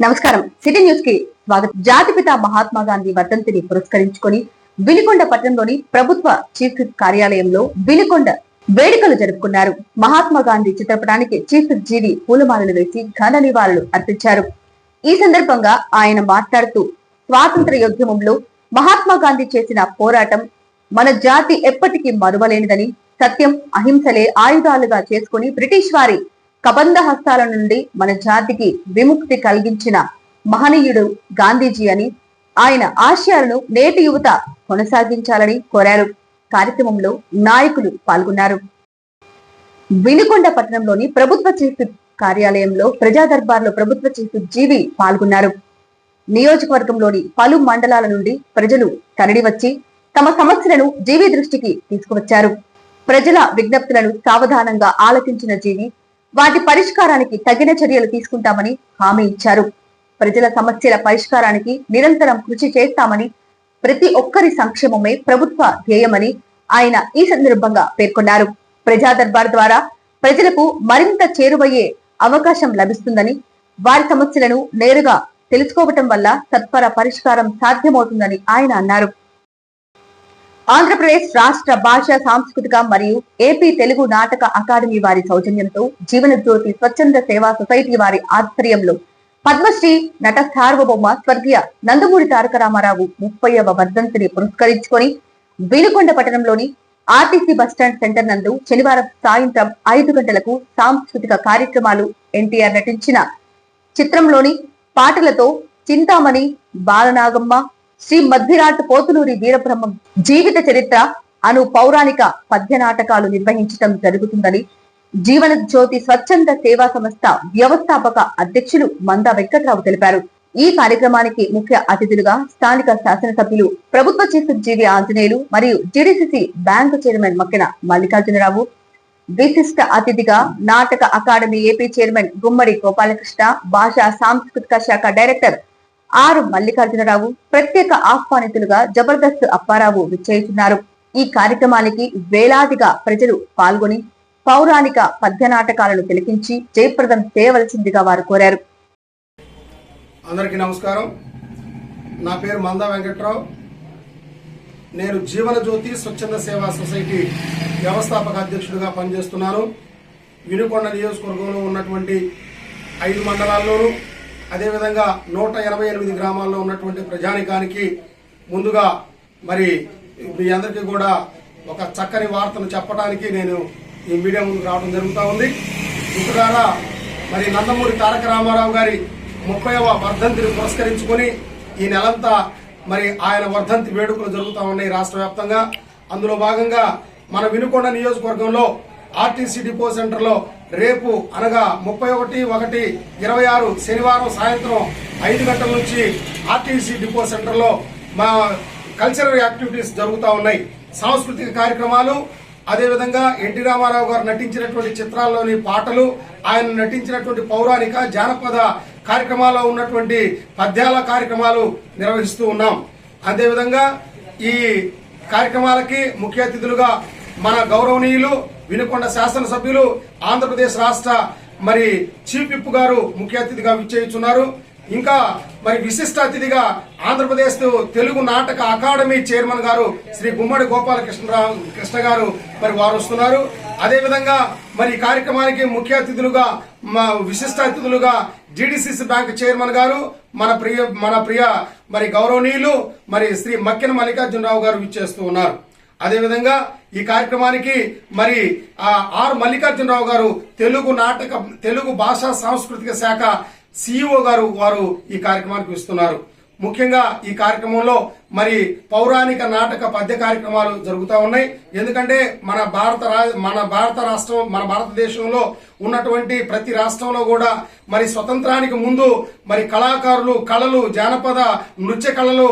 నమస్కారం. City news కి స్వాగతం. జాతిపిత మహాత్మా గాంధీ వర్ధంతిని పురస్కరించుకొని వినుకొండ పట్టణంలోని ప్రభుత్వ చీఫ్ విప్ కార్యాలయంలో వినుకొండ వేడుకలు జరుపుకున్నారు. మహాత్మా గాంధీ చిత్రపటానికి చీఫ్ విప్ జీవి పూలమాలలు వేసి ఘన నివాళులు అర్పించారు. ఈ సందర్భంగా ఆయన మాట్లాడుతూ, స్వాతంత్ర యోద్యమంలో మహాత్మా గాంధీ చేసిన పోరాటం మన జాతి ఎప్పటికీ మరువలేనిదని, సత్యం అహింసలే ఆయుధాలుగా చేసుకుని బ్రిటిష్ వారి కబంధ హస్తాల నుండి మన జాతికి విముక్తి కలిగించిన మహనీయుడు గాంధీజీ అని, ఆయన ఆశయాలను నేటి యువత కొనసాగించాలని కోరారు. కార్యక్రమంలో నాయకులు పాల్గొన్నారు. వినుకొండ పట్టణంలోని ప్రభుత్వ చీఫ్ విప్ కార్యాలయంలో ప్రజా దర్బార్లో ప్రభుత్వ చీఫ్ విప్ జీవి పాల్గొన్నారు. నియోజకవర్గంలోని పలు మండలాల నుండి ప్రజలు తరలివచ్చి తమ సమస్యలను జీవి దృష్టికి తీసుకువచ్చారు. ప్రజల విజ్ఞప్తులను సావధానంగా ఆలకించిన జీవి వాటి పరిష్కారానికి తగిన చర్యలు తీసుకుంటామని హామీ ఇచ్చారు. ప్రజల సమస్యల పరిష్కారానికి నిరంతరం కృషి చేస్తామని, ప్రతి ఒక్కరి సంక్షేమమే ప్రభుత్వ ధ్యేయమని ఆయన ఈ సందర్భంగా పేర్కొన్నారు. ప్రజా దర్బార్ ద్వారా ప్రజలకు మరింత చేరువయ్యే అవకాశం లభిస్తుందని, వారి సమస్యలను నేరుగా తెలుసుకోవటం వల్ల సత్వర పరిష్కారం సాధ్యమవుతుందని ఆయన అన్నారు. ఆంధ్రప్రదేశ్ రాష్ట్ర భాషా సాంస్కృతిక మరియు ఏపీ తెలుగు నాటక అకాడమీ వారి సౌజన్యంతో జీవన జ్యోతి స్వచ్ఛంద సేవా సొసైటీ వారి ఆధ్వర్యంలో పద్మశ్రీ నట సార్వభౌమ స్వర్గీయ నందమూరి తారక రామారావు 30వ వర్ధంతిని పురస్కరించుకొని వినుకొండ పట్టణంలోని ఆర్టీసీ బస్టాండ్ సెంటర్ నందు శనివారం సాయంత్రం 5 గంటలకు సాంస్కృతిక కార్యక్రమాలు, ఎన్టీఆర్ నటించిన చిత్రంలోని పాటలతో చింతామణి, బాలనాగమ్మ, శ్రీ మధ్విరాట్ పోతులూరి వీరబ్రహ్మం జీవిత చరిత్ర అను పౌరాణిక పద్య నాటకాలు నిర్వహించడం జరుగుతుందని జీవన జ్యోతి స్వచ్ఛంద సేవా సంస్థ వ్యవస్థాపక అధ్యక్షులు మందా వెంకట్రావు తెలిపారు. ఈ కార్యక్రమానికి ముఖ్య అతిథులుగా స్థానిక శాసనసభ్యులు ప్రభుత్వ చీఫ్ జీవి ఆంజనేయులు మరియు GDCC bank chairman Makkena Mallikarjunarao, విశిష్ట అతిథిగా నాటక అకాడమీ ఏపీ చైర్మన్ గుమ్మడి గోపాలకృష్ణ, భాషా సాంస్కృతిక శాఖ డైరెక్టర్ ఆర్ మల్లికార్జునరావు, ప్రత్యేక ఆహ్వానితులుగా జబర్దస్త్ అప్పారావు విచ్చేస్తున్నారు. ఈ కార్యక్రమానికి వేలాదిగా ప్రజలు పాల్గొని పౌరాణిక పద్య నాటకాలను తిలకించి జయప్రదం చేయవలసిందిగా వారు కోరారు. అందరికీ నమస్కారం. నా పేరు మందా వెంకట్రావు. నేను జీవన జ్యోతి స్వచ్ఛంద సేవా సొసైటీ వ్యవస్థాపక అధ్యక్షుడిగా పనిచేస్తున్నాను. వినుకొండ నియోజకవర్గంలో ఉన్నటువంటి 5 మండలాల్లోనూ అదేవిధంగా 188 గ్రామాల్లో ఉన్నటువంటి ప్రజానికానికి ముందుగా మరి మీ అందరికీ కూడా ఒక చక్కని వార్తను చెప్పడానికి నేను ఈ మీడియా ముందుకు రావడం జరుగుతూ ఉంది. ఇంతగా మరి నందమూరి తారక రామారావు గారి 30వ వర్ధంతిని పురస్కరించుకొని ఈ నెలంతా మరి ఆయన వర్ధంతి వేడుకలు జరుగుతూ ఉన్నాయి రాష్ట్ర వ్యాప్తంగా. అందులో భాగంగా మన వినుకొండ నియోజకవర్గంలో ఆర్టీసీ డిపో సెంటర్ లో రేపు అనగా 31/1/26 శనివారం సాయంత్రం 5 గంటల నుంచి ఆర్టీసీ డిపో సెంటర్ లో మా కల్చరల్ యాక్టివిటీస్ జరుగుతూ ఉన్నాయి. సాంస్కృతిక కార్యక్రమాలు, అదేవిధంగా ఎన్టీ రామారావు గారు నటించినటువంటి చిత్రాల్లోని పాటలు, ఆయన నటించినటువంటి పౌరాణిక జానపద కార్యక్రమాల్లో ఉన్నటువంటి పద్యాల కార్యక్రమాలు నిర్వహిస్తూ ఉన్నాం. అదేవిధంగా ఈ కార్యక్రమాలకి ముఖ్య అతిథులుగా మన గౌరవనీయులు వినుకొండ శాసనసభ్యులు, ఆంధ్రప్రదేశ్ రాష్ట్ర మరి చీఫ్ విప్ గారు ముఖ్య అతిథిగా విచ్చేయుచున్నారు. ఇంకా మరి విశిష్ట అతిథిగా ఆంధ్రప్రదేశ్ తెలుగు నాటక అకాడమీ చైర్మన్ గారు శ్రీ గుమ్మడి గోపాలకృష్ణ గారు మరి వారు వస్తున్నారు. అదేవిధంగా మరి ఈ కార్యక్రమానికి ముఖ్య అతిథులుగా విశిష్ట అతిథులుగా జీడీసీసీ బ్యాంక్ చైర్మన్ గారు మన ప్రియ మరి గౌరవనీయులు మరి శ్రీ మక్కెన మల్లికార్జునరావు గారు విచ్చేస్తూ ఉన్నారు. అదేవిధంగా ఈ కార్యక్రమానికి మరి ఆర్ మల్లికార్జునరావు గారు తెలుగు భాషా సాంస్కృతిక శాఖ సిఇఓ గారు వారు ఈ కార్యక్రమానికి ఇస్తున్నారు. ముఖ్యంగా ఈ కార్యక్రమంలో మరి పౌరాణిక నాటక పద్య కార్యక్రమాలు జరుగుతూ ఉన్నాయి. ఎందుకంటే మన భారతదేశంలో ఉన్నటువంటి ప్రతి రాష్ట్రంలో కూడా మరి స్వతంత్రానికి ముందు మరి కళాకారులు, కళలు, జానపద నృత్య కళలు,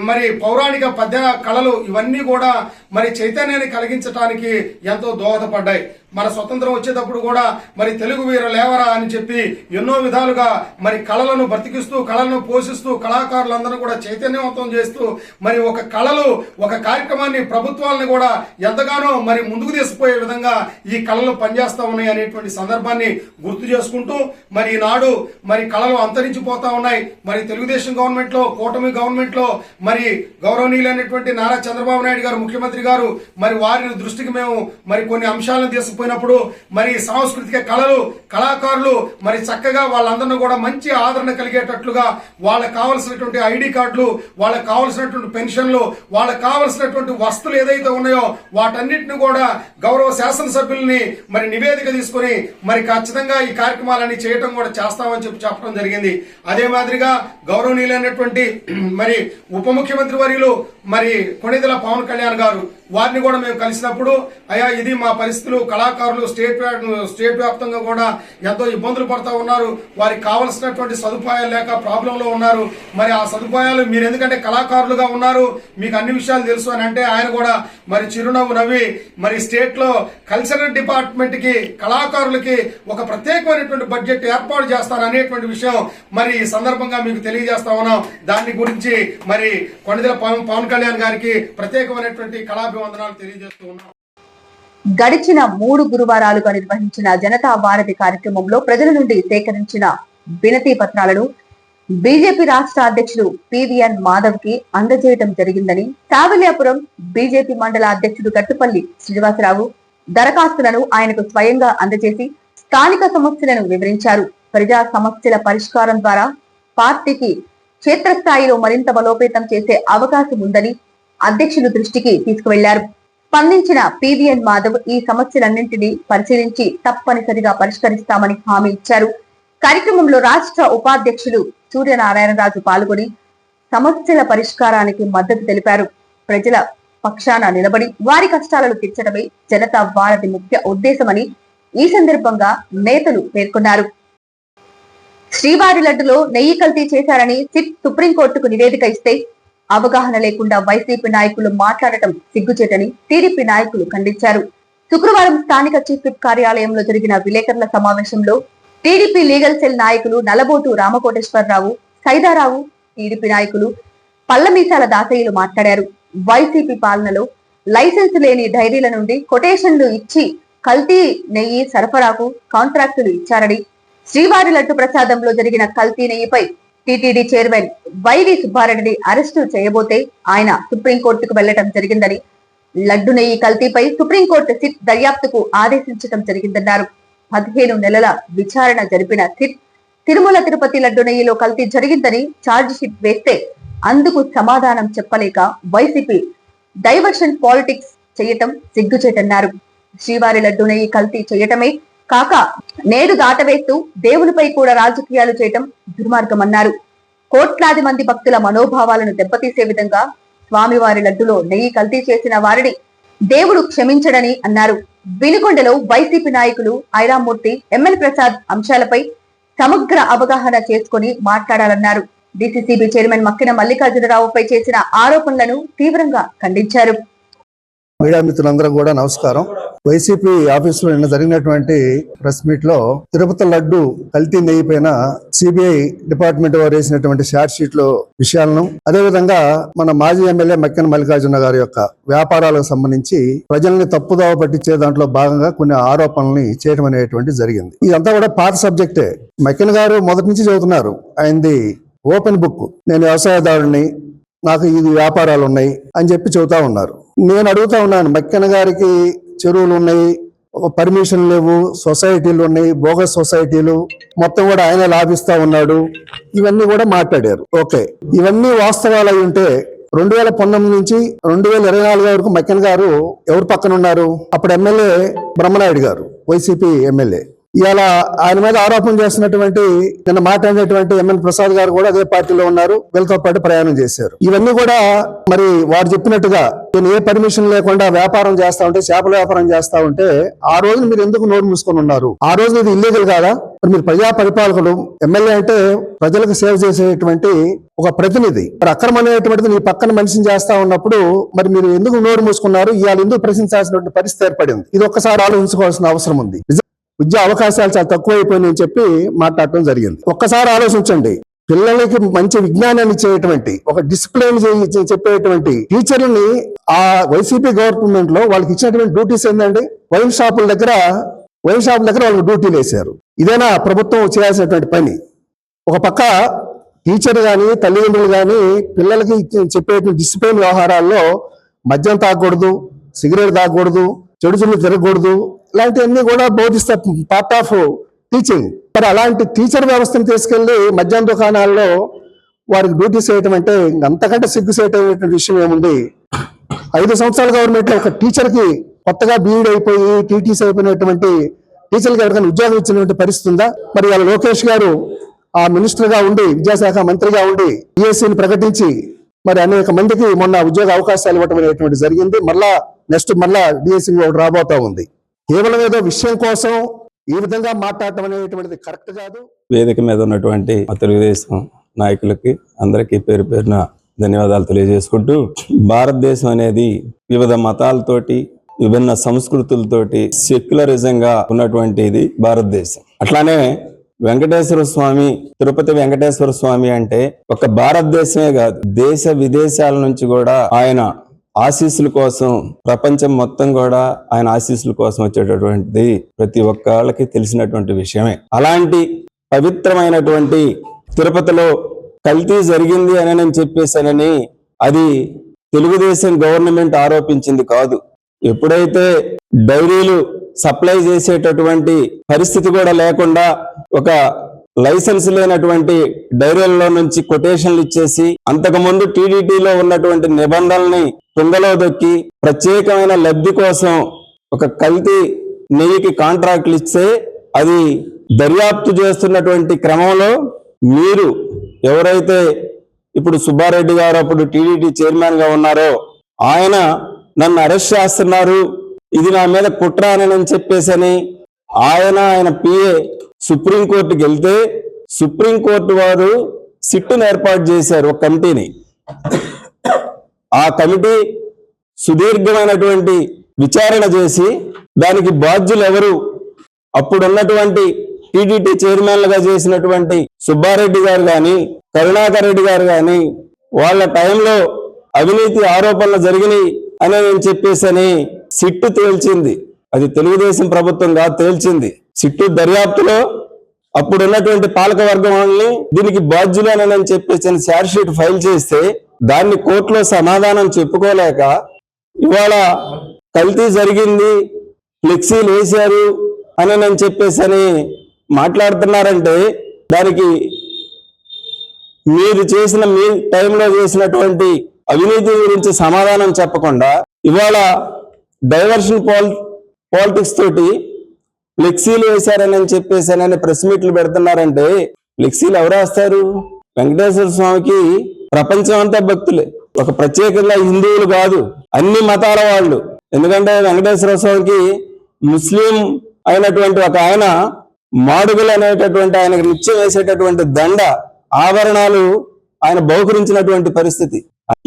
మరి పౌరాణిక పద్య కళలు ఇవన్నీ కూడా మరి చైతన్యాన్ని కలిగించడానికి ఎంతో దోహదపడ్డాయి. మన స్వతంత్రం వచ్చేటప్పుడు కూడా మరి తెలుగు వీర లేవరా అని చెప్పి ఎన్నో విధాలుగా మరి కళలను బ్రతికిస్తూ, కళలను పోషిస్తూ, కళాకారులందరూ కూడా చైతన్యవంతం చేస్తూ మరి ఒక కళలు ఒక కార్యక్రమాన్ని ప్రభుత్వాలను కూడా ఎంతగానో మరి ముందుకు తీసుకుపోయే విధంగా ఈ కళలు పనిచేస్తా ఉన్నాయి అనేటువంటి సందర్భాన్ని గుర్తు చేసుకుంటూ మరి ఈనాడు మరి కళలు అంతరించిపోతా ఉన్నాయి. మరి తెలుగుదేశం గవర్నమెంట్ లో, కూటమి గవర్నమెంట్ లో మరి గౌరవనీయులైనటువంటి నారా చంద్రబాబు నాయుడు గారు ముఖ్యమంత్రి గారు మరి వారి దృష్టికి మేము మరి కొన్ని అంశాలను తీసుకుపోయినప్పుడు మరి సాంస్కృతిక కళలు, కళాకారులు మరి చక్కగా వాళ్ళందరినీ కూడా మంచి ఆదరణ కలిగేటట్లుగా వాళ్ళకి కావలసినటువంటి ఐడి కార్డులు, వాళ్ళకి కావలసినటువంటి పెన్షన్లు, వాళ్ళకి కావలసినటువంటి వస్తువులు ఏదైతే ఉన్నాయో వాటన్నిటిని కూడా గౌరవ శాసనసభ్యుల్ని మరి నివేదిక తీసుకుని మరి ఖచ్చితంగా ఈ కార్యక్రమాలన్నీ చేయటం కూడా చేస్తామని చెప్పడం జరిగింది. అదే మాదిరిగా గౌరవనీయులైనటువంటి మరి ఉప ముఖ్యమంత్రి వర్యులు మరి కొణిదెల పవన్ కళ్యాణ్ గారు వారిని కూడా మేము కలిసినప్పుడు అయ్యా ఇది మా పరిస్థితులు, కళాకారులు స్టేట్ వ్యాప్తంగా కూడా ఎంతో ఇబ్బందులు పడతా ఉన్నారు, వారికి కావలసినటువంటి సదుపాయాలు లేక ప్రాబ్లంలో ఉన్నారు, మరి ఆ సదుపాయాలు మీరు ఎందుకంటే కళాకారులుగా ఉన్నారు మీకు అన్ని విషయాలు తెలుసు అని అంటే ఆయన కూడా మరి చిరునవ్వు నవ్వి మరి స్టేట్ లో కల్చరల్ డిపార్ట్మెంట్ కి కళాకారులకి ఒక ప్రత్యేకమైనటువంటి బడ్జెట్ ఏర్పాటు చేస్తారు అనేటువంటి విషయం మరి ఈ సందర్భంగా మీకు తెలియజేస్తా ఉన్నాం. దాని గురించి మరి కొణిదెల పవన్ కళ్యాణ్ గారికి ప్రత్యేకమైనటువంటి కళాభివందనాలు తెలియజేస్తూ ఉన్నాం. గడిచిన 3 గురువారాలుగా నిర్వహించిన జనతా వారధి కార్యక్రమంలో ప్రజల నుండి సేకరించిన వినతి పత్రాలను బీజేపీ రాష్ట్ర అధ్యక్షుడు పివిఎన్ మాధవ్ కి అందజేయడం జరిగిందని, సావల్యాపురం బీజేపీ మండల అధ్యక్షుడు గట్టుపల్లి శ్రీనివాసరావు దరఖాస్తులను ఆయనకు స్వయంగా అందజేసి స్థానిక సమస్యలను వివరించారు. ప్రజా సమస్యల పరిష్కారం ద్వారా పార్టీకి క్షేత్రస్థాయిలో మరింత బలోపేతం చేసే అవకాశం ఉందని అధ్యక్షులు దృష్టికి తీసుకువెళ్లారు. స్పందించిన పివిఎన్ మాధవ్ ఈ సమస్యలన్నింటినీ పరిశీలించి తప్పనిసరిగా పరిష్కరిస్తామని హామీ ఇచ్చారు. కార్యక్రమంలో రాష్ట్ర ఉపాధ్యక్షులు సూర్యనారాయణరాజు పాల్గొని సమస్యల పరిష్కారానికి మద్దతు తెలిపారు. ప్రజల పక్షాన నిలబడి వారి కష్టాలను తీర్చడమే జనతా వారధి ముఖ్య ఉద్దేశమని ఈ సందర్భంగా నేతలు పేర్కొన్నారు. శ్రీవారి లడ్డులో నెయ్యి కల్తీ చేశారని సిట్ సుప్రీంకోర్టుకు నివేదిక ఇస్తే అవగాహన లేకుండా వైసీపీ నాయకులు మాట్లాడటం సిగ్గుచేటని టీడీపీ నాయకులు ఖండించారు. శుక్రవారం స్థానిక చీఫ్ విప్ కార్యాలయంలో జరిగిన విలేకరుల సమావేశంలో టీడీపీ లీగల్ సెల్ నాయకులు నల్లబోటు రామకోటేశ్వరరావు, సైదారావు, టీడీపీ నాయకులు పల్లమీసాల దాసయ్యలు మాట్లాడారు. వైసీపీ పాలనలో లైసెన్స్ లేని డైరీల నుండి కొటేషన్లు ఇచ్చి కల్తీ నెయ్యి సరఫరాకు కాంట్రాక్టులు ఇచ్చారని, శ్రీవారి లడ్డు ప్రసాదంలో జరిగిన కల్తీ నెయ్యిపై టీటీడీ చైర్మన్ వైవి సుబ్బారెడ్డిని అరెస్టు చేయబోతే ఆయన సుప్రీంకోర్టుకు వెళ్లడం జరిగిందని, లడ్డు నెయ్యి కల్తీపై సుప్రీంకోర్టు సిట్ దర్యాప్తుకు ఆదేశించడం జరిగిందన్నారు. 15 నెలల విచారణ జరిపిన సిట్ తిరుమల తిరుపతి లడ్డు నెయ్యిలో కల్తీ జరిగిందని ఛార్జ్ షీట్ వేస్తే అందుకు సమాధానం చెప్పలేక వైసీపీ డైవర్షన్ పాలిటిక్స్ చేయటం సిగ్గుచేటన్నారు. శ్రీవారి లడ్డు నెయ్యి కల్తీ చేయటమే కాక నేడు దాటవేస్తూ దేవునిపై కూడా రాజకీయాలు చేయటం దుర్మార్గమన్నారు. కోట్లాది మంది భక్తుల మనోభావాలను దెబ్బతీసే విధంగా స్వామివారి లడ్డులో నెయ్యి కల్తీ చేసిన వారిని దేవుడు క్షమించడని అన్నారు. వినుకొండలో వైసీపీ నాయకులు ఐరామూర్తి, ఎంఎల్ ప్రసాద్ అంశాలపై సమగ్ర అవగాహన చేసుకుని మాట్లాడాలన్నారు. డిసిసిబి చైర్మన్ మక్కిన మల్లికార్జునరావుపై చేసిన ఆరోపణలను తీవ్రంగా ఖండించారు. మీడియా మిత్రులందరూ కూడా నమస్కారం. వైసీపీ ఆఫీసులో నిన్న జరిగినటువంటి ప్రెస్ మీట్ లో తిరుపతి లడ్డు కల్తీ నెయ్యి పైన సిబిఐ డిపార్ట్మెంట్ వారు వేసినటువంటి షార్ట్ షీట్ లో విషయాలను, అదేవిధంగా మన మాజీ ఎమ్మెల్యే మక్కిన మల్లికార్జున గారి యొక్క వ్యాపారాలకు సంబంధించి ప్రజల్ని తప్పుదోవ పట్టించే దాంట్లో భాగంగా కొన్ని ఆరోపణల్ని చేయడం అనేటువంటి జరిగింది. ఇదంతా కూడా పాత సబ్జెక్టే. మక్కిన గారు మొదటి నుంచి చదువుతున్నారు. ఆయనది ఓపెన్ బుక్. నేను వ్యవసాయదారుడిని, నాకు ఇది వ్యాపారాలు ఉన్నాయి అని చెప్పి చెబుతా ఉన్నారు. నేను అడుగుతా ఉన్నాను, మక్కిన గారికి చెరువులు ఉన్నాయి, పర్మిషన్ లేవు, సొసైటీలు ఉన్నాయి, బోగస్ సొసైటీలు మొత్తం కూడా ఆయన లాభిస్తా ఉన్నాడు, ఇవన్నీ కూడా మాట్లాడారు. ఓకే, ఇవన్నీ వాస్తవాలు అయి ఉంటే 2019 నుంచి 2024 వరకు మక్కిన గారు ఎవరు పక్కన ఉన్నారు? అప్పుడు ఎమ్మెల్యే బ్రహ్మనాయుడు గారు, వైసీపీ ఎమ్మెల్యే. ఇవాళ ఆయన మీద ఆరోపణ చేస్తున్నటువంటి నిన్న మాట్లాడినటువంటి ఎంఎల్ ప్రసాద్ గారు కూడా అదే పార్టీలో ఉన్నారు, వీళ్ళతో పాటు ప్రయాణం చేశారు. ఇవన్నీ కూడా మరి వారు చెప్పినట్టుగా నేను ఏ పర్మిషన్ లేకుండా వ్యాపారం చేస్తా ఉంటే, చేపల వ్యాపారం చేస్తా ఉంటే ఆ రోజు మీరు ఎందుకు నోరు మూసుకొని ఉన్నారు? ఆ రోజు ఇది ఇల్లీగల్ కాదా? మీరు ప్రజా పరిపాలకులు, ఎమ్మెల్యే అంటే ప్రజలకు సేవ చేసేటువంటి ఒక ప్రతినిధి. మరి అక్రమం అనేటువంటిది నీ పక్కన మనిషిని చేస్తా ఉన్నప్పుడు మరి మీరు ఎందుకు నోరు మూసుకున్నారు? ఇవాళ ఎందుకు ప్రశ్నించాల్సినటువంటి పరిస్థితి ఏర్పడింది? ఇది ఒక్కసారి ఆలోచించుకోవాల్సిన అవసరం ఉంది. విద్యా అవకాశాలు చాలా తక్కువైపోయినాయని చెప్పి మాట్లాడటం జరిగింది. ఒక్కసారి ఆలోచించండి. పిల్లలకి మంచి విజ్ఞానాన్ని ఇచ్చేటువంటి ఒక డిసిప్లిన్ చెప్పేటువంటి టీచర్లని ఆ వైసీపీ గవర్నమెంట్ లో వాళ్ళకి ఇచ్చినటువంటి డ్యూటీస్ ఏంటండి? వైన్ షాపుల దగ్గర వాళ్ళకి డ్యూటీలు వేశారు. ఇదేనా ప్రభుత్వం చేయాల్సినటువంటి పని? ఒక పక్క టీచర్ గాని తల్లిదండ్రులు గాని పిల్లలకి చెప్పేటువంటి డిసిప్లిన్ వ్యవహారాల్లో మద్యం తాగకూడదు, సిగరెట్ తాగకూడదు, చెడుచులు తిరగకూడదు, ఇలాంటివన్నీ కూడా బోధిస్తారు, పార్ట్ ఆఫ్ టీచింగ్. మరి అలాంటి టీచర్ వ్యవస్థను తీసుకెళ్లి మద్యం దుకాణాల్లో వారికి డ్యూటీస్ వేయటం అంటే అంతకంటే సిగ్గుసేటటువంటి విషయం ఏముంది? 5 సంవత్సరాల గవర్నమెంట్ లో ఒక టీచర్ కి కొత్తగా బీఈడ్ అయిపోయి టీటీసీ అయిపోయినటువంటి టీచర్లకు ఎవరికైనా ఉద్యోగం ఇచ్చినటువంటి పరిస్థితి ఉందా? మరి వాళ్ళ లోకేష్ గారు ఆ మినిస్టర్ గా ఉండి, విద్యాశాఖ మంత్రిగా ఉండి డిఎస్సీని ప్రకటించి మరి అనేక మందికి మొన్న ఉద్యోగ అవకాశాలు ఇవ్వటం అనేటువంటి జరిగింది. మళ్ళా డిఎస్సీ ఒకటి రాబోతా ఉంది. కేవలం ఏదో విషయం కోసం ఈ విధంగా మాట్లాడటం అనేటువంటిది కరెక్ట్ కాదు. వేదిక మీద ఉన్నటువంటి తెలుగుదేశం నాయకులకి అందరికీ పేరు పేరున ధన్యవాదాలు తెలియజేసుకుంటూ, భారతదేశం అనేది వివిధ మతాలతోటి విభిన్న సంస్కృతులతోటి సెక్యులరిజంగా ఉన్నటువంటి ఇది భారతదేశం. అట్లానే వెంకటేశ్వర స్వామి, తిరుపతి వెంకటేశ్వర స్వామి అంటే ఒక భారతదేశమే కాదు, దేశ విదేశాల నుంచి కూడా ఆయన ఆశీస్సుల కోసం, ప్రపంచం మొత్తం కూడా ఆయన ఆశీస్సుల కోసం వచ్చేటటువంటిది ప్రతి ఒక్కళ్ళకి తెలిసినటువంటి విషయమే. అలాంటి పవిత్రమైనటువంటి తిరుపతిలో కల్తీ జరిగింది అని నేను చెప్పేశానని అది తెలుగుదేశం గవర్నమెంట్ ఆరోపించింది కాదు. ఎప్పుడైతే డైరీలు సప్లై చేసేటటువంటి పరిస్థితి కూడా లేకుండా ఒక లైసెన్స్ లేనటువంటి డైరీలలో నుంచి కొటేషన్లు ఇచ్చేసి అంతకుముందు టీడీటీలో ఉన్నటువంటి నిబంధనల్ని తుంగలో దొక్కి ప్రత్యేకమైన లబ్ధి కోసం ఒక కల్తీ నెయ్యికి కాంట్రాక్ట్లు ఇస్తే అది దర్యాప్తు చేస్తున్నటువంటి క్రమంలో మీరు ఎవరైతే ఇప్పుడు సుబ్బారెడ్డి గారు అప్పుడు టీడీటీ చైర్మన్ గా ఉన్నారో ఆయన నన్ను అరెస్ట్ చేస్తున్నారు, ఇది నా మీద కుట్ర అని చెప్పేసని ఆయన పిఏ సుప్రీంకోర్టుకి వెళ్తే సుప్రీంకోర్టు వారు సిట్టును ఏర్పాటు చేశారు, ఒక కమిటీని. ఆ కమిటీ సుదీర్ఘమైనటువంటి విచారణ చేసి దానికి బాధ్యులు ఎవరు, అప్పుడున్నటువంటి టీడీటీ చైర్మన్లుగా చేసినటువంటి సుబ్బారెడ్డి గారు కానీ కరుణాకర్ రెడ్డి గారు కానీ వాళ్ళ టైంలో అవినీతి ఆరోపణలు జరిగినాయి అని నేను చెప్పేసని సిట్టు తేల్చింది. అది తెలుగుదేశం ప్రభుత్వం కాదు తేల్చింది. సిట్టు దర్యాప్తులో అప్పుడున్నటువంటి పాలక వర్గం వాళ్ళని దీనికి బాధ్యులు అని నేను చెప్పేసి ఛార్జ్ షీట్ ఫైల్ చేస్తే దాన్ని కోర్టులో సమాధానం చెప్పుకోలేక ఇవాళ కల్తీ జరిగింది, ఫ్లెక్సీలు వేశారు అని నేను చెప్పేసి మాట్లాడుతున్నారంటే దానికి మీరు చేసిన మీ టైంలో చేసినటువంటి అవినీతి గురించి సమాధానం చెప్పకుండా ఇవాళ డైవర్షన్ పాలిటిక్స్ తోటి ఫ్లెక్సీలు వేశారని చెప్పేసానని ప్రెస్ మీట్లు పెడుతున్నారంటే ఫ్లెక్సీలు ఎవరు వేస్తారు? వెంకటేశ్వర స్వామికి ప్రపంచం అంతా భక్తులే, ఒక ప్రత్యేకంగా హిందువులు కాదు, అన్ని మతాల వాళ్ళు. ఎందుకంటే వెంకటేశ్వర స్వామికి ముస్లిం అయినటువంటి ఒక ఆయన మాడుగులు అనేటటువంటి ఆయనకు నిత్యం వేసేటటువంటి దండ ఆభరణాలు ఆయన బహుకరించినటువంటి పరిస్థితి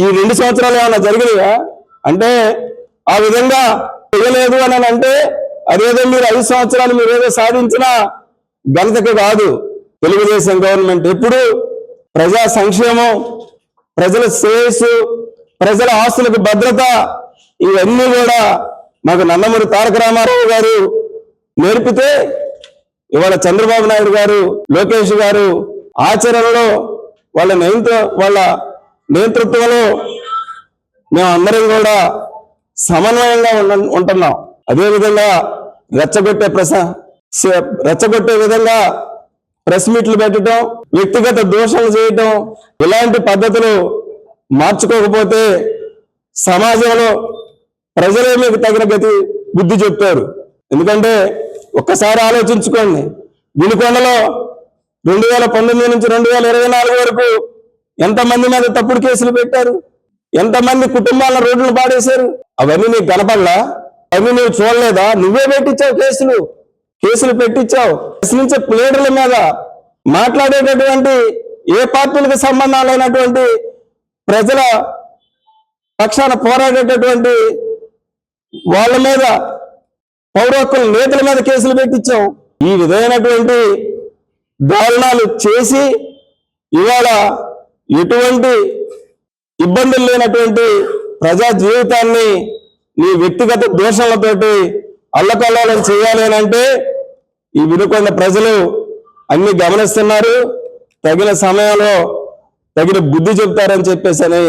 ఈ 2 సంవత్సరాలు ఏమైనా జరిగినాయా? అంటే ఆ విధంగా చేయలేదు అని అంటే అదేదో మీరు 5 సంవత్సరాలు మీరు ఏదో సాధించిన ఘనతకు కాదు. తెలుగుదేశం గవర్నమెంట్ ఎప్పుడు ప్రజా సంక్షేమం, ప్రజల శ్రేయస్సు, ప్రజల ఆస్తులకు భద్రత ఇవన్నీ కూడా మాకు నందమూరి తారక రామారావు గారు నేర్పితే ఇవాళ చంద్రబాబు నాయుడు గారు, లోకేష్ గారు ఆచరణలో వాళ్ళ నేతృత్వంలో మేము అందరం కూడా సమన్వయంగా ఉంటున్నాం. అదేవిధంగా రెచ్చగొట్టే విధంగా ప్రెస్ మీట్లు పెట్టడం, వ్యక్తిగత దోషాలు చేయటం, ఇలాంటి పద్ధతులు మార్చుకోకపోతే సమాజంలో ప్రజలే మీకు తగిన బుద్ధి చెప్తారు. ఎందుకంటే ఒక్కసారి ఆలోచించుకోండి, వినుకొండలో 2019 నుంచి 2024 వరకు ఎంతమంది మీద తప్పుడు కేసులు పెట్టారు, ఎంతమంది కుటుంబాలను రోడ్లు పాడేశారు. అవన్నీ నీకు కనపడలా? అవన్నీ నువ్వు చూడలేదా? నువ్వే పెట్టించావు కేసులు పెట్టించావు. ప్రశ్నించే ప్లేడర్ల మీద మాట్లాడేటటువంటి ఏ పార్టీలకు సంబంధాలైనటువంటి ప్రజల పక్షాన పోరాడేటటువంటి వాళ్ళ మీద, పౌర హక్కుల నేతల మీద కేసులు పెట్టించావు. ఈ విధమైనటువంటి దారుణాలు చేసి ఇవాళ ఎటువంటి ఇబ్బందులు లేనటువంటి ప్రజా జీవితాన్ని నీ వ్యక్తిగత దోషాలతోటి అల్లకల్లోలం చేయాలి అని అంటే ఈ వినుకొండ ప్రజలు అన్ని గమనిస్తున్నారు. తగిన సమయంలో తగిన బుద్ధి చెప్తారని చెప్పేసి అని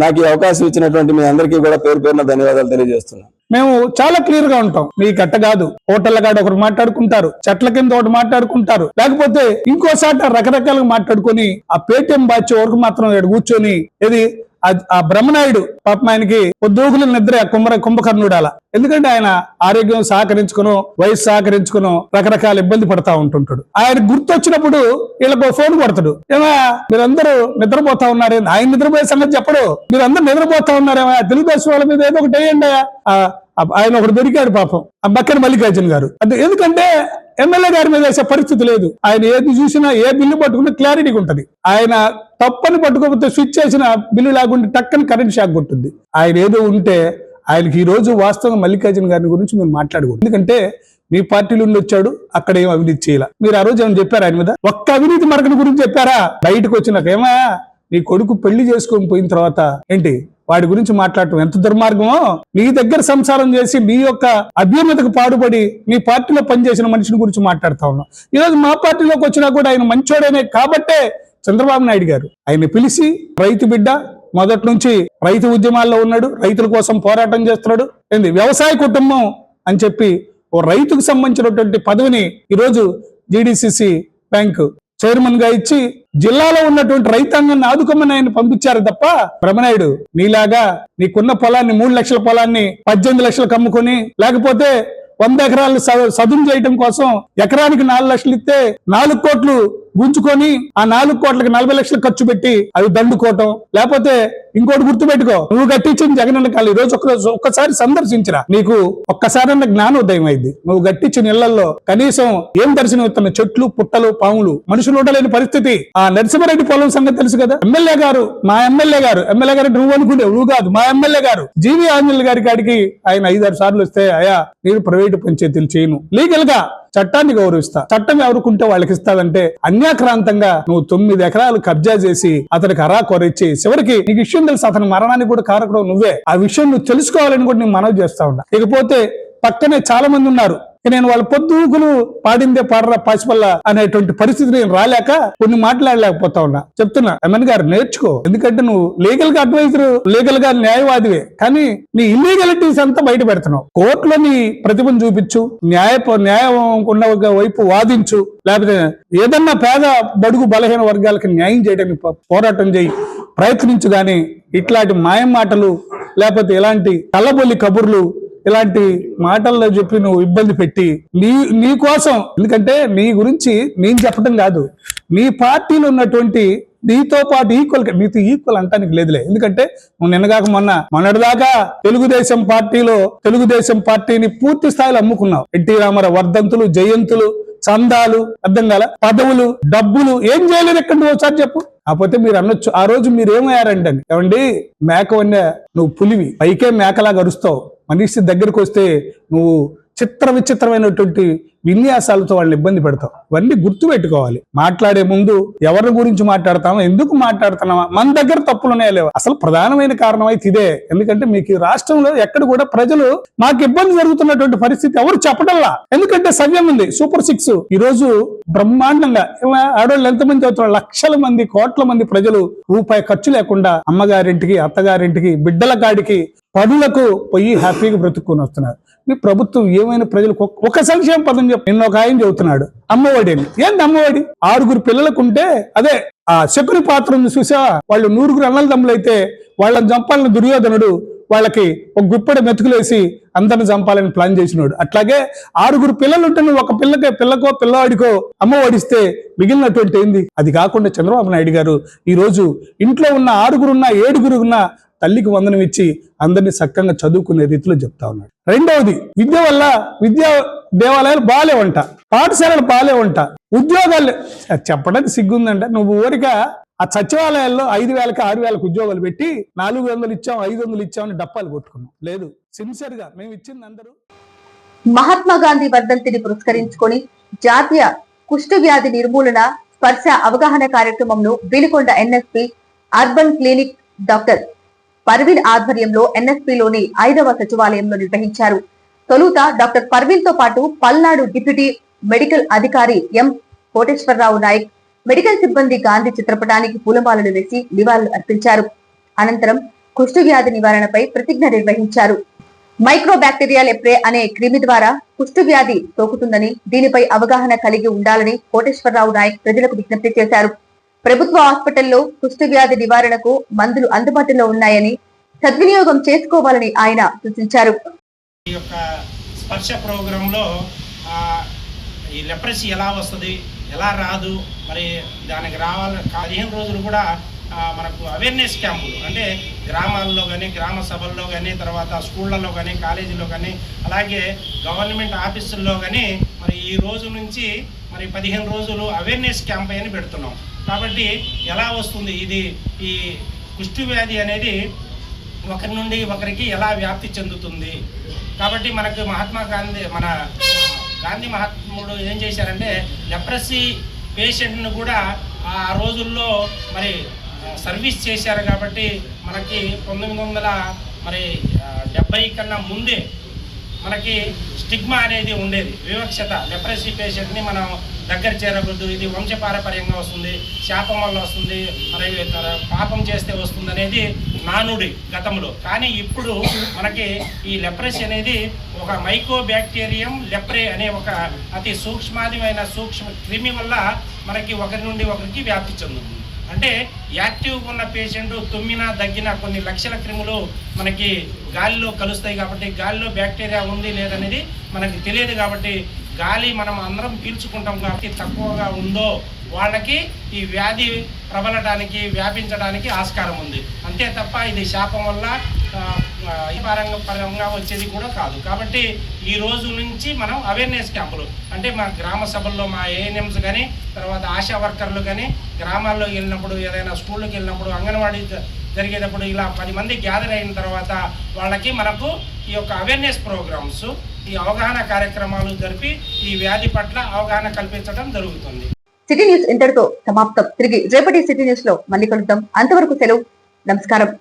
నాకు ఈ అవకాశం ఇచ్చినటువంటి మీ అందరికీ కూడా పేరు పేరున ధన్యవాదాలు తెలియజేస్తున్నాను. మేము చాలా క్లియర్ గా ఉంటాం. మీ కట్ట కాదు, హోటల్ కాడ ఒకరు మాట్లాడుకుంటారు, చెట్ల కింద ఒకటి మాట్లాడుకుంటారు, లేకపోతే ఇంకోసారి రకరకాలుగా మాట్లాడుకొని ఆ పేటీఎం బాచ్ వరకు మాత్రం కూర్చొని ఇది ఆ బ్రహ్మనాయుడు పాపం ఆయనకి పొద్దుగులు నిద్ర కుంభకర్ణుడు అలా. ఎందుకంటే ఆయన ఆరోగ్యం సహకరించుకునో వయసు సహకరించుకునో రకరకాల ఇబ్బంది పడతా ఉంటుంటాడు. ఆయన గుర్తొచ్చినప్పుడు వీళ్ళకు ఫోన్ కొడతాడు, ఏమా మీరందరూ నిద్రపోతా ఉన్నారే, ఆయన నిద్రపోయే సంగతి చెప్పడు, మీరందరూ నిద్రపోతా ఉన్నారేమో తెలుగుదేశం వాళ్ళ మీద ఏదో ఒకటి వేయండి. ఆయన ఒకటి దొరికాడు పాపం, ఆ బక్కన మల్లికార్జున గారు. అంటే ఎందుకంటే ఎమ్మెల్యే గారి మీద వేసే పరిస్థితి లేదు. ఆయన ఏది చూసినా ఏ బిల్లు పట్టుకున్నా క్లారిటీగా ఉంటది. ఆయన తప్పని పట్టుకోకపోతే స్విచ్ చేసిన బిల్లు లేకుండా టక్కని కరెంట్ షాక్ కొట్టింది. ఆయన ఏదో ఉంటే ఆయనకి ఈ రోజు వాస్తవంగా మల్లికార్జున గారి గురించి మీరు మాట్లాడకూడదు. ఎందుకంటే మీ పార్టీలో ఉండి వచ్చాడు, అక్కడ ఏం అవినీతి చేయాల. మీరు ఆ రోజు ఏమైనా చెప్పారా ఆయన మీద? ఒక్క అవినీతి మరకని గురించి చెప్పారా? బయటకు వచ్చినాక ఏమయ్యా నీ కొడుకు పెళ్లి చేసుకొని పోయిన తర్వాత ఏంటి వాడి గురించి మాట్లాడటం ఎంత దుర్మార్గమో. నీ దగ్గర సంసారం చేసి నీ యొక్క అభ్యున్నతకు పాటుపడి నీ పార్టీలో పనిచేసిన మనిషిని గురించి మాట్లాడుతా ఉన్నాం. ఈరోజు మా పార్టీలోకి వచ్చినా కూడా ఆయన మంచోడనే కాబట్టే చంద్రబాబు నాయుడు గారు ఆయన పిలిచి, రైతు బిడ్డ మొదటి నుంచి రైతు ఉద్యమాల్లో ఉన్నాడు, రైతుల కోసం పోరాటం చేస్తున్నాడు, ఏంది వ్యవసాయ కుటుంబం అని చెప్పి ఓ రైతుకు సంబంధించినటువంటి పదవిని ఈరోజు జీడీసీసీ బ్యాంకు చైర్మన్ గా ఇచ్చి జిల్లాలో ఉన్నటువంటి రైతాంగాన్ని ఆదుకోమని ఆయన పంపించారు తప్ప బ్రహ్మనాయుడు నీలాగా నీకున్న పొలాన్ని 3 లక్షల పొలాన్ని 18 లక్షలకు అమ్ముకొని, లేకపోతే 100 ఎకరాలు సదును చేయటం కోసం ఎకరానికి 4 లక్షలు ఇస్తే 4 కోట్లు గుంజుకొని ఆ 4 కోట్లకి 40 లక్షలు ఖర్చు పెట్టి అవి దండుకోవటం, లేకపోతే ఇంకోటి గుర్తుపెట్టుకో, నువ్వు కట్టించిన జగనన్న కాలు ఈ రోజు ఒక్కసారి సందర్శించరా, నీకు ఒక్కసారన్న జ్ఞానోదయం అయింది. నువ్వు కట్టించిన ఇళ్లలో కనీసం ఏం దర్శనం ఇస్తున్న చెట్లు, పుట్టలు, పాములు, మనుషులు ఉండలేని పరిస్థితి. ఆ నరసింహారెడ్డి పొలం సంగతి తెలుసు కదా. ఎమ్మెల్యే గారు ఎమ్మెల్యే గారు నువ్వు అనుకుంటే నువ్వు కాదు, మా ఎమ్మెల్యే గారు జీవి ఆంజనేయులు గారి కాడికి ఆయన 5-6 సార్లు వస్తే, అయ్యా నేను ప్రైవేటు పంచాయతీలు చేయను, లీగల్ గా చట్టాన్ని గౌరవిస్తా, చట్టం ఎవరుకుంటే వాళ్ళకి ఇస్తాదంటే అన్యాక్రాంతంగా నువ్వు 9 ఎకరాలు కబ్జా చేసి అతనికి అరా కొరిచ్చి చివరికి నీకు విషయం తెలుసు, అతని మరణానికి కూడా కారకుడు నువ్వే. ఆ విషయం నువ్వు తెలుసుకోవాలని కూడా నేను మనవి చేస్తా ఉన్నా. ఇకపోతే పక్కనే చాలా మంది ఉన్నారు, నేను వాళ్ళ పొద్దుగులు పాడిందే పాడరా పాచిపల్ల అనేటువంటి పరిస్థితి నేను రాలేక కొన్ని మాట్లాడలేకపోతా ఉన్నా. చెప్తున్నా ఎమ్మెల్యే గారు నేర్చుకో. ఎందుకంటే నువ్వు లీగల్ గా అడ్వైజర్, లీగల్ గా న్యాయవాదివే, కానీ నీ ఇల్లీగలిటీస్ అంతా బయట పెడుతున్నావు. కోర్టులో నీ ప్రతిభను చూపించు, న్యాయం ఉన్న వైపు వాదించు, లేకపోతే ఏదన్నా పేద బడుగు బలహీన వర్గాలకు న్యాయం చేయడానికి పోరాటం చేయి, ప్రయత్నించు. గాని ఇట్లాంటి మాయం మాటలు, లేకపోతే ఇలాంటి కళ్ళబొల్లి కబుర్లు, ఇలాంటి మాటల్లో చెప్పి నువ్వు ఇబ్బంది పెట్టి నీ కోసం, ఎందుకంటే నీ గురించి నేను చెప్పడం కాదు, నీ పార్టీలో ఉన్నటువంటి నీతో పాటు నీతో ఈక్వల్ అంటానికి లేదులే. ఎందుకంటే నువ్వు నిన్నగాక మొన్నటిదాకా తెలుగుదేశం పార్టీని పూర్తి స్థాయిలో అమ్ముకున్నావు. ఎన్టీ రామారావు వర్ధంతులు, జయంతులు, చందాలు, అర్థం కాల పదవులు, డబ్బులు ఏం చేయలేదు ఎక్కడ, నువ్వు ఒకసారి చెప్పు. కాకపోతే మీరు అనొచ్చు ఆ రోజు మీరు ఏమయ్యారంటే, ఏమండి మేక వన్నే నువ్వు పులివి, పైకే మేకలాగా అరుస్తావు, మనిషి దగ్గరికి వస్తే నువ్వు విచిత్రమైనటువంటి విన్యాసాలతో వాళ్ళని ఇబ్బంది పెడతావు. ఇవన్నీ గుర్తు పెట్టుకోవాలి. మాట్లాడే ముందు ఎవరి గురించి మాట్లాడతామో, ఎందుకు మాట్లాడుతున్నామా, మన దగ్గర తప్పులున్నాయా లేవా, అసలు ప్రధానమైన కారణం అయితే ఇదే. ఎందుకంటే మీకు రాష్ట్రంలో ఎక్కడ కూడా ప్రజలు మాకు ఇబ్బంది జరుగుతున్నటువంటి పరిస్థితి ఎవరు చెప్పడంలా. ఎందుకంటే సవ్యం ఉంది, సూపర్ 6 ఈ రోజు బ్రహ్మాండంగా ఆడవాళ్ళు ఎంతమంది అవుతున్నారు, లక్షల మంది, కోట్ల మంది ప్రజలు రూపాయి ఖర్చు లేకుండా అమ్మగారింటికి, అత్తగారింటికి, బిడ్డల కాడికి, పనులకు పోయి హ్యాపీగా బ్రతుక్కుని వస్తున్నారు. మీ ప్రభుత్వం ఏమైనా ప్రజలకు ఒక సంక్షేమ పదం చెప్పి నిన్న ఒక ఆయన చెబుతున్నాడు, అమ్మఒడి అని. ఏంటి అమ్మఒడి? 6 పిల్లలకు ఉంటే అదే ఆ శకుని పాత్ర ఉంది చూసా, వాళ్ళు 100 అన్నల తమ్ములు అయితే వాళ్ళని చంపాలని దుర్యోధనుడు వాళ్ళకి ఒక గుప్పెడ మెతుకులేసి అందరిని చంపాలని ప్లాన్ చేసినాడు. అట్లాగే 6 పిల్లలు ఉంటే నువ్వు ఒక పిల్లకో పిల్లవాడికో అమ్మ ఓడిస్తే మిగిలినటువంటి ఏంది? అది కాకుండా చంద్రబాబు నాయుడు గారు ఈ రోజు ఇంట్లో ఉన్న 6 ఉన్న తల్లికి వందనం ఇచ్చి అందరినీ చక్కగా చదువుకునే రీతిలో చెప్తా ఉన్నాడు. రెండవది, విద్య వల్ల దేవాలయాలు బాలేవంట, పాఠశాలలు బాలేవంట, ఉద్యోగాలు చెప్పడానికి సిగ్గుందంట. నువ్వు ఊరిక ఆ సచివాలయాల్లో 5,000కి 6,000కి ఉద్యోగాలు పెట్టి 400 ఇచ్చాం 500 ఇచ్చామని డప్పాలు కొట్టుకున్నాం. లేదు, సిన్సియర్ గా మేము ఇచ్చింది అందరూ. మహాత్మా గాంధీ వర్ధంతిని పురస్కరించుకొని జాతీయ కుష్టు వ్యాధి నిర్మూలన స్పర్శ అవగాహన కార్యక్రమంలో Vinukonda NSP urban clinic doctor Parveen ఆధ్వర్యంలో ఎన్ఎస్పిలోని 5వ సచివాలయంలో నిర్వహించారు. తొలుత డాక్టర్ పర్వీన్ తో పాటు పల్నాడు డిప్యూటీ మెడికల్ అధికారి ఎం కోటేశ్వరరావు నాయక్, మెడికల్ సిబ్బంది గాంధీ చిత్రపటానికి పూలమాలలు వేసి నివాళులు అర్పించారు. అనంతరం కుష్టు వ్యాధి నివారణపై ప్రతిజ్ఞ నిర్వహించారు. మైక్రో బ్యాక్టీరియా లెప్రే అనే క్రిమి ద్వారా కుష్టు వ్యాధి సోకుతుందని, దీనిపై అవగాహన కలిగి ఉండాలని కోటేశ్వరరావు నాయక్ ప్రజలకు విజ్ఞప్తి చేశారు. ప్రభుత్వ హాస్పిటల్లో కుష్టు వ్యాధి నివారణకు మందులు అందుబాటులో ఉన్నాయని, సద్వినియోగం చేసుకోవాలని ఆయన సూచించారు. ఈ యొక్క స్పర్శ ప్రోగ్రాంలో ఈ లెప్రసీ ఎలా వస్తుంది, ఎలా రాదు, మరి దానికి రావాలి 15 రోజులు కూడా మనకు అవేర్నెస్ క్యాంపులు అంటే గ్రామాల్లో కానీ, గ్రామ సభల్లో కానీ, తర్వాత స్కూళ్ళల్లో కానీ, కాలేజీలో కానీ, అలాగే గవర్నమెంట్ ఆఫీసుల్లో కానీ మరి ఈ రోజు నుంచి మరి 15 రోజులు అవేర్నెస్ క్యాంపెయిన్ పెడుతున్నాం. కాబట్టి ఎలా వస్తుంది ఇది, ఈ కుష్టు వ్యాధి అనేది ఒకరి నుండి ఒకరికి ఎలా వ్యాప్తి చెందుతుంది. కాబట్టి మనకు మన గాంధీ మహాత్ముడు ఏం చేశారంటే లెప్రసీ పేషెంట్ను కూడా ఆ రోజుల్లో మరి సర్వీస్ చేశారు. కాబట్టి మనకి 1970 కన్నా ముందే మనకి స్టిగ్మా అనేది ఉండేది, వివక్షత. లెప్రసీ పేషెంట్ని మనం దగ్గర చేరకూడదు, ఇది వంశపారపర్యంగా వస్తుంది, శాపం వల్ల వస్తుంది, మరి పాపం చేస్తే వస్తుంది అనేది నానుడి గతంలో. కానీ ఇప్పుడు మనకి ఈ లెప్రసీ అనేది ఒక మైక్రో బ్యాక్టీరియం లెప్రే అనే ఒక అతి సూక్ష్మ క్రిమి వల్ల మనకి ఒకరి నుండి ఒకరికి వ్యాప్తి చెందుతుంది. అంటే యాక్టివ్గా ఉన్న పేషెంట్ తుమ్మినా దగ్గినా కొన్ని లక్షల క్రిములు మనకి గాలిలో కలుస్తాయి. కాబట్టి గాలిలో బ్యాక్టీరియా ఉంది లేదనేది మనకి తెలియదు. కాబట్టి గాలి మనం అందరం పీల్చుకుంటాం కాబట్టి తక్కువగా ఉందో వాళ్ళకి ఈ వ్యాధి ప్రబలడానికి, వ్యాపించడానికి ఆస్కారం ఉంది. అంతే తప్ప ఇది శాపం వల్ల పరంగా వచ్చేది కూడా కాదు. కాబట్టి ఈ రోజు నుంచి మనం అవేర్నెస్ క్యాంపులు అంటే మా గ్రామ సభల్లో మా ఏఎన్ఎంస్ కానీ, తర్వాత ఆశా వర్కర్లు కానీ, గ్రామాల్లో వెళ్ళినప్పుడు, ఏదైనా స్కూళ్ళకి వెళ్ళినప్పుడు, అంగన్వాడీ జరిగేటప్పుడు ఇలా 10 మంది గ్యాదర్ అయిన తర్వాత వాళ్ళకి మనకు ఈ యొక్క అవేర్నెస్ ప్రోగ్రామ్స్, ఈ అవగాహన కార్యక్రమాలు జరిపి ఈ వ్యాధి పట్ల అవగాహన కల్పించడం జరుగుతుంది. సిటీ న్యూస్ ఇంతటితో సమాప్తం. తిరిగి రేపటి సిటీ న్యూస్ లో మళ్ళీ కలుద్దాం. అంతవరకు సెలవు. నమస్కారం.